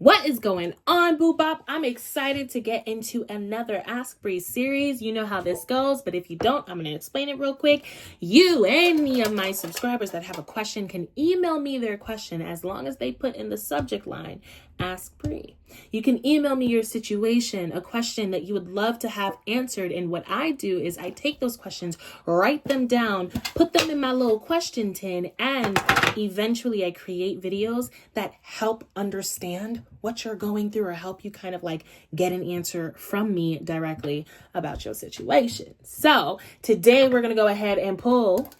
What is going on, Boo Bop? I'm excited to get into another Ask Bri series. You know how this goes, but if you don't, I'm going to explain it real quick. You, any of my subscribers that have a question, can email me their question as long as they put in the subject line, Ask Bri. You can email me your situation, a question that you would love to have answered. And what I do is I take those questions, write them down, put them in my little question tin, and eventually I create videos that help understand what you're going through or help you kind of like get an answer from me directly about your situation. So today we're going to go ahead and pull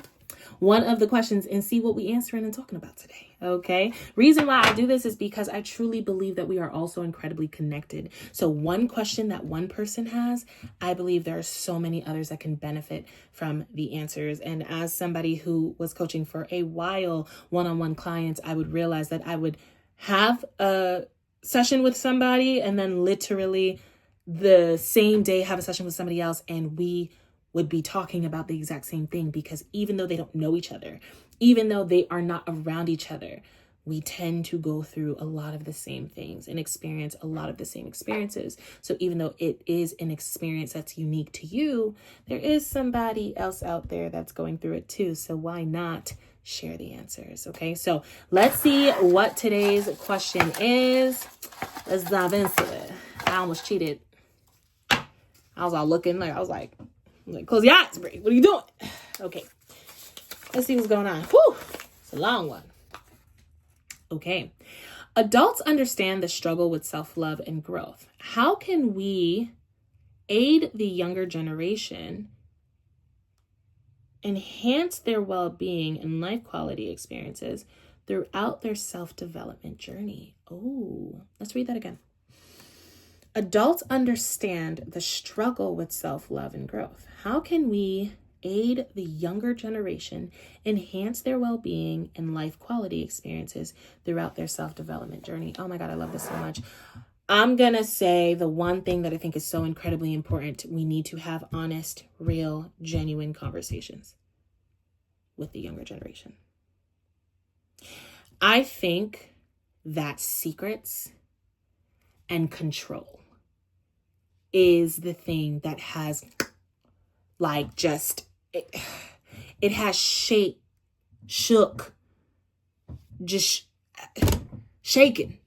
one of the questions and see what we answering and talking about today. Okay. Reason why I do this is because I truly believe that we are also incredibly connected. So one question that one person has, I believe there are so many others that can benefit from the answers. And as somebody who was coaching for a while, one-on-one clients, I would realize that I would have a session with somebody and then literally the same day have a session with somebody else, and we would be talking about the exact same thing, because even though they don't know each other, even though they are not around each other, we tend to go through a lot of the same things and experience a lot of the same experiences. So even though it is an experience that's unique to you, there is somebody else out there that's going through it too. So why not share the answers? Okay, so let's see what today's question is. Let's dive into it. I almost cheated. I was all looking like, I was like, close your eyes, Bri. What are you doing? Okay. Let's see what's going on. Whew. It's a long one. Okay. Adults understand the struggle with self-love and growth. How can we aid the younger generation, enhance their well-being and life quality experiences throughout their self-development journey? Oh, let's read that again. Adults understand the struggle with self-love and growth. How can we aid the younger generation, enhance their well-being and life quality experiences throughout their self-development journey? Oh my God, I love this so much. I'm going to say the one thing that I think is so incredibly important: we need to have honest, real, genuine conversations with the younger generation. I think that secrets and control is the thing that has like just, it has shaken,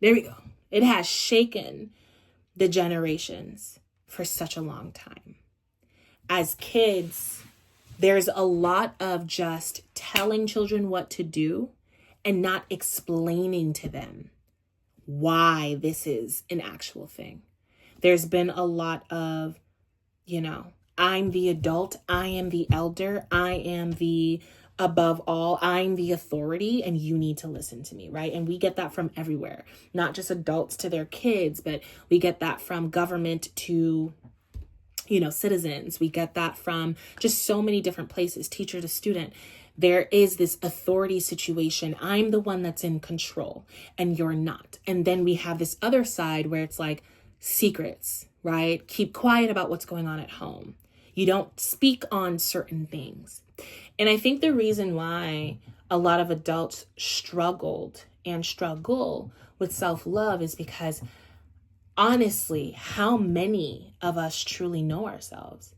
there we go. It has shaken the generations for such a long time. As kids, there's a lot of just telling children what to do and not explaining to them why this is an actual thing. There's been a lot of, I'm the adult, I am the elder, I am the above all, I'm the authority, and you need to listen to me, right? And we get that from everywhere, not just adults to their kids, but we get that from government to, citizens. We get that from just so many different places, teacher to student. There is this authority situation. I'm the one that's in control and you're not. And then we have this other side where it's like secrets, right? Keep quiet about what's going on at home. You don't speak on certain things. And I think the reason why a lot of adults struggled and struggle with self-love is because, honestly, how many of us truly know ourselves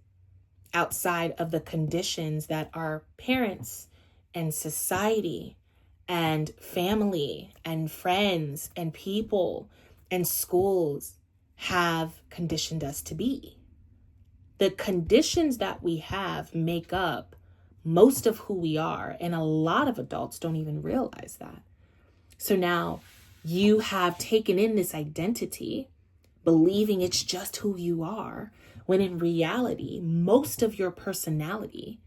outside of the conditions that our parents and society and family and friends and people and schools have conditioned us to be? The conditions that we have make up most of who we are, and a lot of adults don't even realize that. So now you have taken in this identity, believing it's just who you are, when in reality, most of your personality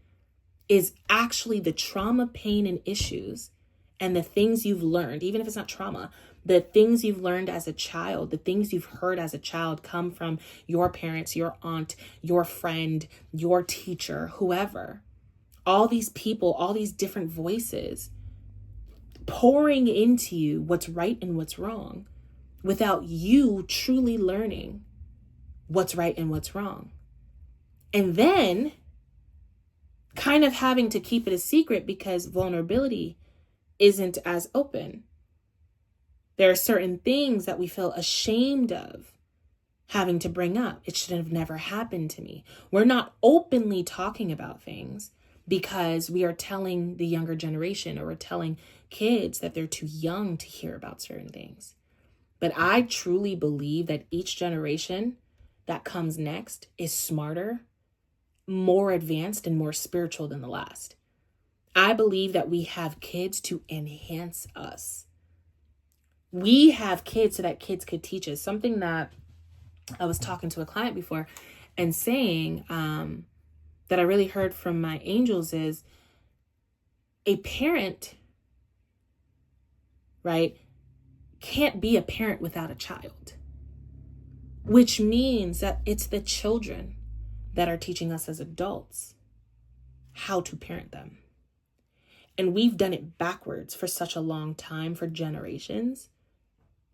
is actually the trauma, pain, and issues and the things you've learned, even if it's not trauma, the things you've learned as a child, the things you've heard as a child come from your parents, your aunt, your friend, your teacher, whoever. All these people, all these different voices pouring into you what's right and what's wrong without you truly learning what's right and what's wrong. And then kind of having to keep it a secret because vulnerability isn't as open. There are certain things that we feel ashamed of having to bring up. It should have never happened to me. We're not openly talking about things because we are telling the younger generation, or we're telling kids that they're too young to hear about certain things. But I truly believe that each generation that comes next is smarter, more advanced, and more spiritual than the last. I believe that we have kids to enhance us. We have kids so that kids could teach us. Something that I was talking to a client before and saying that I really heard from my angels is a parent, right, can't be a parent without a child, which means that it's the children that are teaching us as adults how to parent them. And we've done it backwards for such a long time, for generations,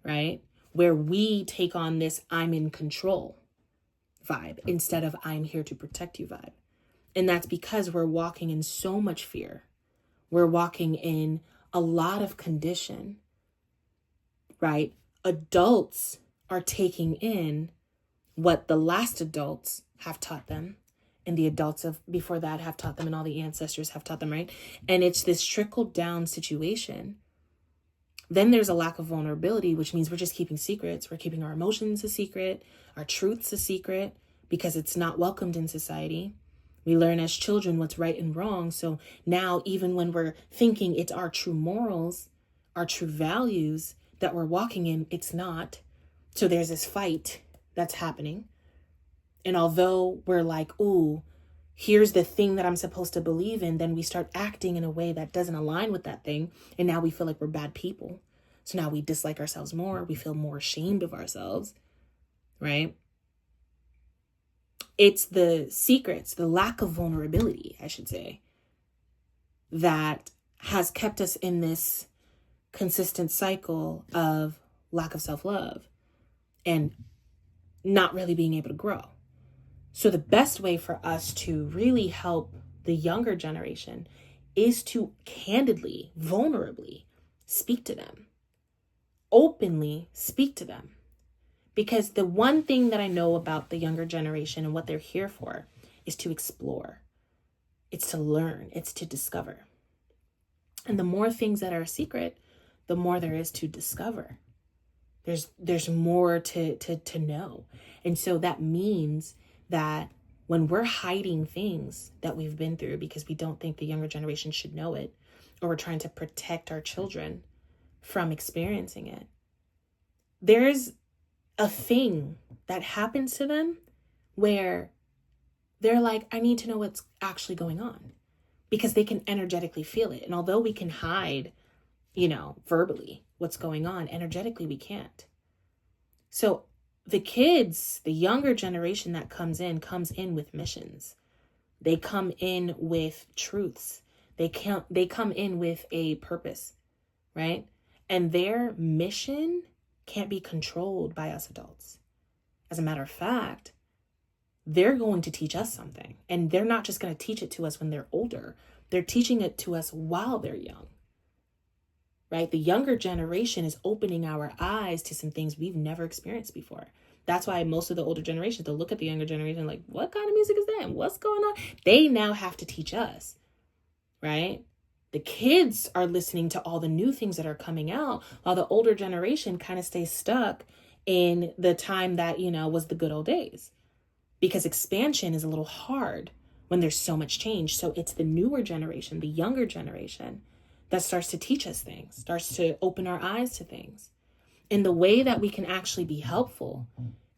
right? Where we take on this I'm in control vibe instead of I'm here to protect you vibe. And that's because we're walking in so much fear. We're walking in a lot of condition, right? Adults are taking in what the last adults have taught them, and the adults of before that have taught them, and all the ancestors have taught them, right? And it's this trickle down situation. Then there's a lack of vulnerability, which means we're just keeping secrets. We're keeping our emotions a secret, our truths a secret, because it's not welcomed in society. We learn as children what's right and wrong. So now, even when we're thinking it's our true morals, our true values that we're walking in, it's not. So there's this fight that's happening. And although we're like, ooh, here's the thing that I'm supposed to believe in, then we start acting in a way that doesn't align with that thing. And now we feel like we're bad people. So now we dislike ourselves more. We feel more ashamed of ourselves, right? It's the secrets, the lack of vulnerability, I should say, that has kept us in this consistent cycle of lack of self-love and not really being able to grow. So the best way for us to really help the younger generation is to candidly, vulnerably speak to them, openly speak to them. Because the one thing that I know about the younger generation and what they're here for is to explore. It's to learn. It's to discover. And the more things that are a secret, the more there is to discover. There's more to know. And so that means that when we're hiding things that we've been through because we don't think the younger generation should know it, or we're trying to protect our children from experiencing it, there's a thing that happens to them where they're like, I need to know what's actually going on, because they can energetically feel it. And although we can hide, verbally what's going on, energetically we can't. So the kids, the younger generation that comes in with missions. They come in with truths. They come in with a purpose, right? And their mission can't be controlled by us adults. As a matter of fact, they're going to teach us something. And they're not just going to teach it to us when they're older. They're teaching it to us while they're young, right? The younger generation is opening our eyes to some things we've never experienced before. That's why most of the older generation, they'll look at the younger generation like, what kind of music is that? What's going on? They now have to teach us, right? The kids are listening to all the new things that are coming out, while the older generation kind of stays stuck in the time that, was the good old days. Because expansion is a little hard when there's so much change. So it's the newer generation, the younger generation, that starts to teach us things, starts to open our eyes to things. And the way that we can actually be helpful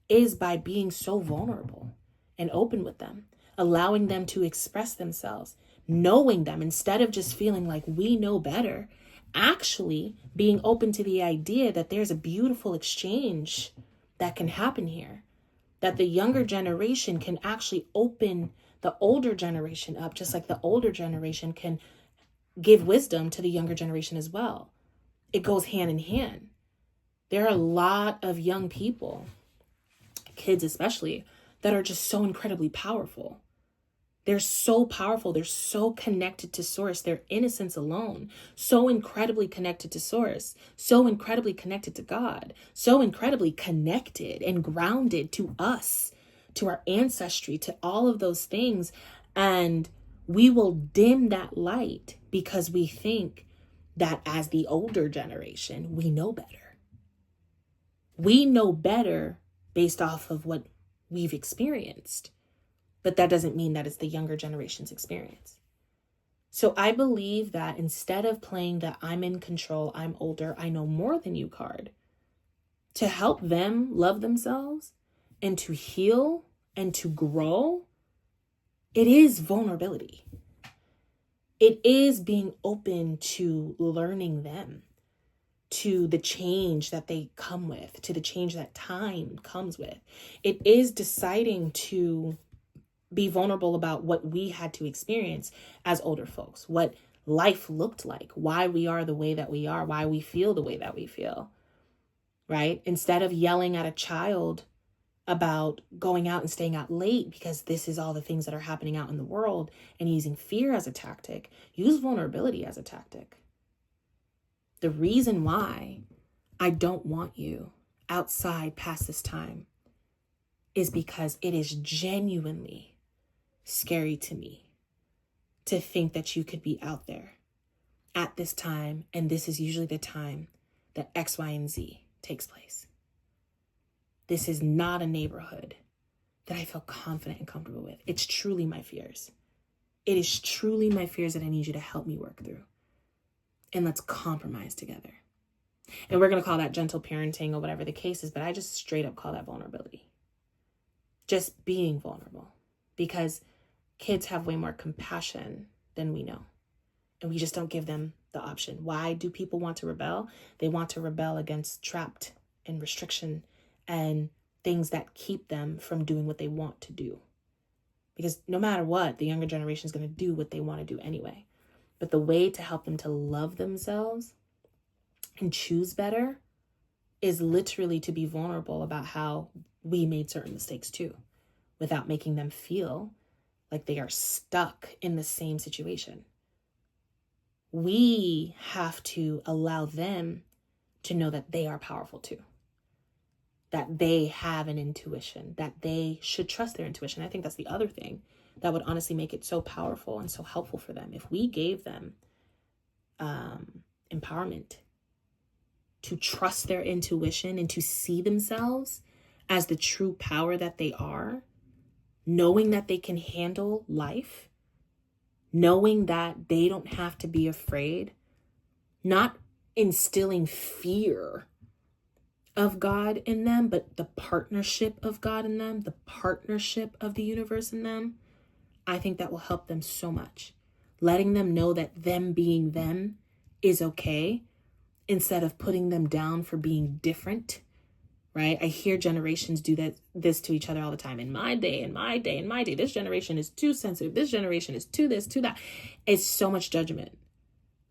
is by being so vulnerable and open with them, allowing them to express themselves, knowing them instead of just feeling like we know better, actually being open to the idea that there's a beautiful exchange that can happen here, that the younger generation can actually open the older generation up, just like the older generation can give wisdom to the younger generation as well. It goes hand in hand. There are a lot of young people, kids especially, that are just so incredibly powerful. They're so powerful. They're so connected to source. Their innocence alone, so incredibly connected to source, so incredibly connected to God, so incredibly connected and grounded to us, to our ancestry, to all of those things. And we will dim that light because we think that as the older generation, we know better. We know better based off of what we've experienced. But that doesn't mean that it's the younger generation's experience. So I believe that instead of playing the I'm in control, I'm older, I know more than you card, to help them love themselves and to heal and to grow, it is vulnerability. It is being open to learning them, to the change that they come with, to the change that time comes with. It is deciding to be vulnerable about what we had to experience as older folks, what life looked like, why we are the way that we are, why we feel the way that we feel, right? Instead of yelling at a child about going out and staying out late because this is all the things that are happening out in the world and using fear as a tactic, use vulnerability as a tactic. The reason why I don't want you outside past this time is because it is genuinely scary to me to think that you could be out there at this time, and this is usually the time that X, Y, and Z takes place. This is not a neighborhood that I feel confident and comfortable with. It's truly my fears. It is truly my fears that I need you to help me work through. And let's compromise together. And we're going to call that gentle parenting or whatever the case is, but I just straight up call that vulnerability. Just being vulnerable. Because kids have way more compassion than we know. And we just don't give them the option. Why do people want to rebel? They want to rebel against trapped and restriction and things that keep them from doing what they want to do. Because no matter what, the younger generation is going to do what they want to do anyway. But the way to help them to love themselves and choose better is literally to be vulnerable about how we made certain mistakes too, without making them feel like they are stuck in the same situation. We have to allow them to know that they are powerful too, that they have an intuition, that they should trust their intuition. I think that's the other thing that would honestly make it so powerful and so helpful for them. If we gave them empowerment to trust their intuition and to see themselves as the true power that they are, knowing that they can handle life, knowing that they don't have to be afraid, not instilling fear of God in them, but the partnership of God in them, the partnership of the universe in them, I think that will help them so much. Letting them know that them being them is okay, instead of putting them down for being different, right? I hear generations do this to each other all the time. In my day, this generation is too sensitive. This generation is too this, too that. It's so much judgment.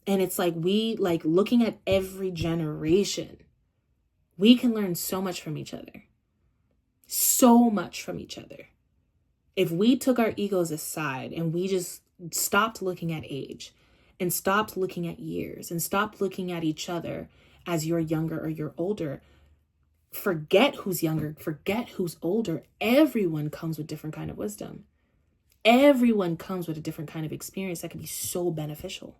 And it's like looking at every generation, we can learn so much from each other. So much from each other. If we took our egos aside and we just stopped looking at age and stopped looking at years and stopped looking at each other as you're younger or you're older, forget who's younger, forget who's older. Everyone comes with different kind of wisdom. Everyone comes with a different kind of experience that can be so beneficial.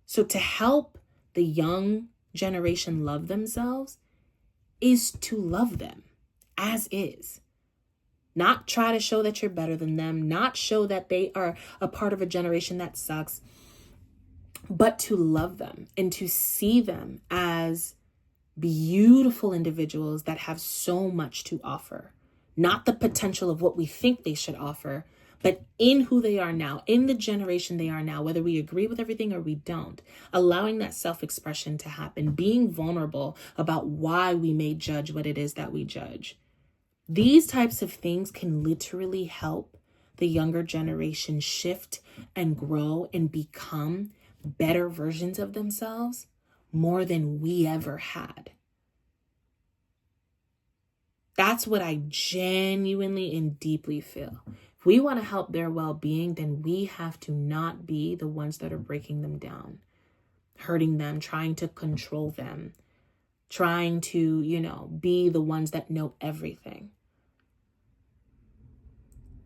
So to help the young generation love themselves is to love them as is. Not try to show that you're better than them, not show that they are a part of a generation that sucks, but to love them and to see them as beautiful individuals that have so much to offer. Not the potential of what we think they should offer, but in who they are now, in the generation they are now, whether we agree with everything or we don't, allowing that self-expression to happen, being vulnerable about why we may judge what it is that we judge. These types of things can literally help the younger generation shift and grow and become better versions of themselves more than we ever had. That's what I genuinely and deeply feel. If If we want to help their well-being, then we have to not be the ones that are breaking them down, hurting them, trying to control them, trying to, be the ones that know everything.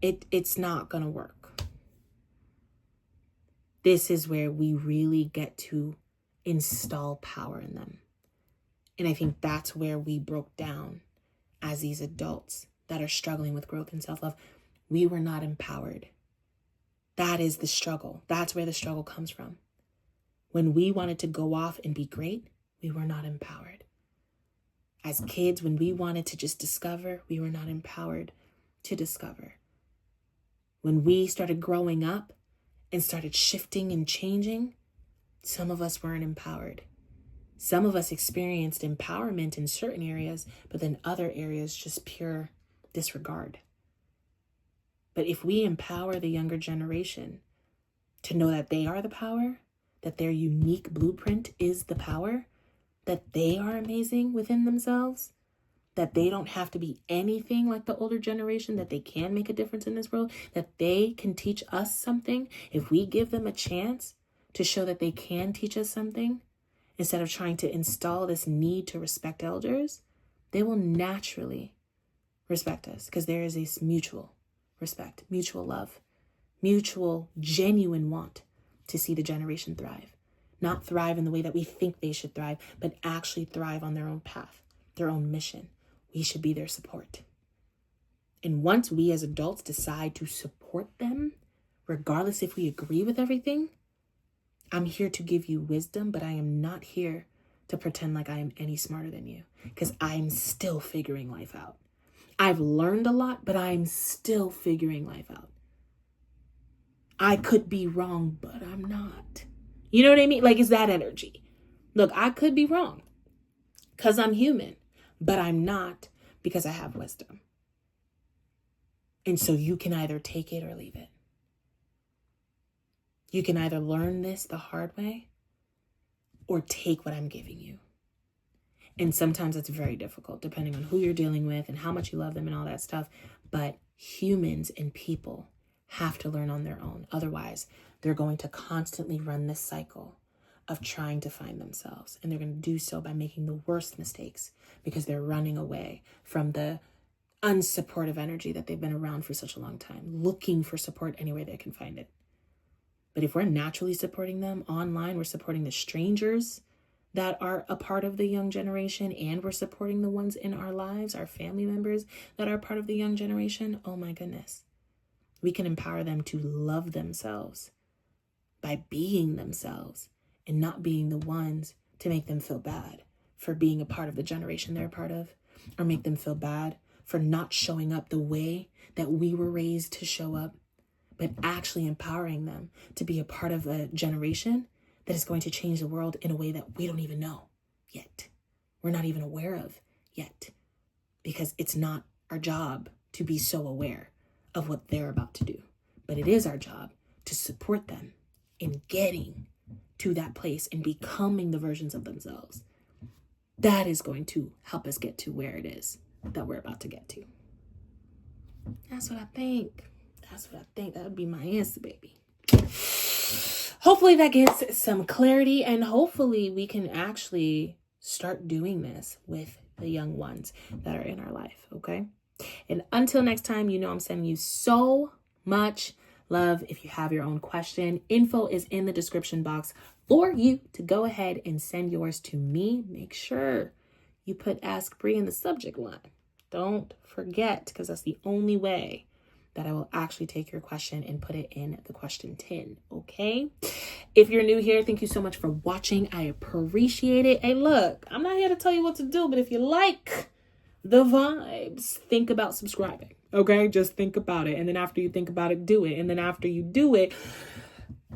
It's not going to work. This is where we really get to install power in them. And I think that's where we broke down as these adults that are struggling with growth and self-love. We were not empowered. That is the struggle. That's where the struggle comes from. When we wanted to go off and be great, we were not empowered. As kids, when we wanted to just discover, we were not empowered to discover. When we started growing up and started shifting and changing, some of us weren't empowered. Some of us experienced empowerment in certain areas, but then other areas just pure disregard. But if we empower the younger generation to know that they are the power, that their unique blueprint is the power, that they are amazing within themselves, that they don't have to be anything like the older generation, that they can make a difference in this world, that they can teach us something. If we give them a chance to show that they can teach us something, instead of trying to install this need to respect elders, they will naturally respect us because there is a mutual respect, mutual love, mutual genuine want to see the generation thrive. Not thrive in the way that we think they should thrive, but actually thrive on their own path, their own mission. We should be their support. And once we as adults decide to support them, regardless if we agree with everything, I'm here to give you wisdom, but I am not here to pretend like I am any smarter than you, because I'm still figuring life out. I've learned a lot, but I'm still figuring life out. I could be wrong, but I'm not. You know what I mean? Like, it's that energy. Look, I could be wrong because I'm human, but I'm not because I have wisdom. And so you can either take it or leave it. You can either learn this the hard way or take what I'm giving you. And sometimes it's very difficult depending on who you're dealing with and how much you love them and all that stuff. But humans and people have to learn on their own. Otherwise, they're going to constantly run this cycle of trying to find themselves. And they're going to do so by making the worst mistakes because they're running away from the unsupportive energy that they've been around for such a long time, looking for support anywhere they can find it. But if we're naturally supporting them online, we're supporting the strangers that are a part of the young generation, and we're supporting the ones in our lives, our family members that are part of the young generation. Oh my goodness. We can empower them to love themselves by being themselves and not being the ones to make them feel bad for being a part of the generation they're a part of, or make them feel bad for not showing up the way that we were raised to show up, but actually empowering them to be a part of a generation that is going to change the world in a way that we don't even know yet. We're not even aware of yet, because it's not our job to be so aware of what they're about to do. But it is our job to support them in getting to that place and becoming the versions of themselves. That is going to help us get to where it is that we're about to get to. That's what I think. That's what I think. That would be my answer, baby. Hopefully that gets some clarity, and hopefully we can actually start doing this with the young ones that are in our life, okay? And until next time, I'm sending you so much love. If you have your own question, info is in the description box for you to go ahead and send yours to me. Make sure you put Ask Bri in the subject line. Don't forget, because that's the only way that I will actually take your question and put it in the question tin, okay? If you're new here, thank you so much for watching. I appreciate it. Hey, look, I'm not here to tell you what to do, but if you like the vibes, think about subscribing, okay? Just think about it. And then after you think about it, do it. And then after you do it,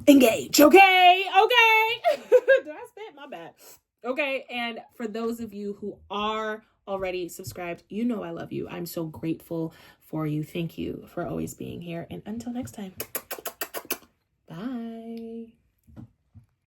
engage, okay? Okay? Did I spit? My bad. Okay, and for those of you who are already subscribed, I love you. I'm so grateful for you. Thank you for always being here. And until next time, bye.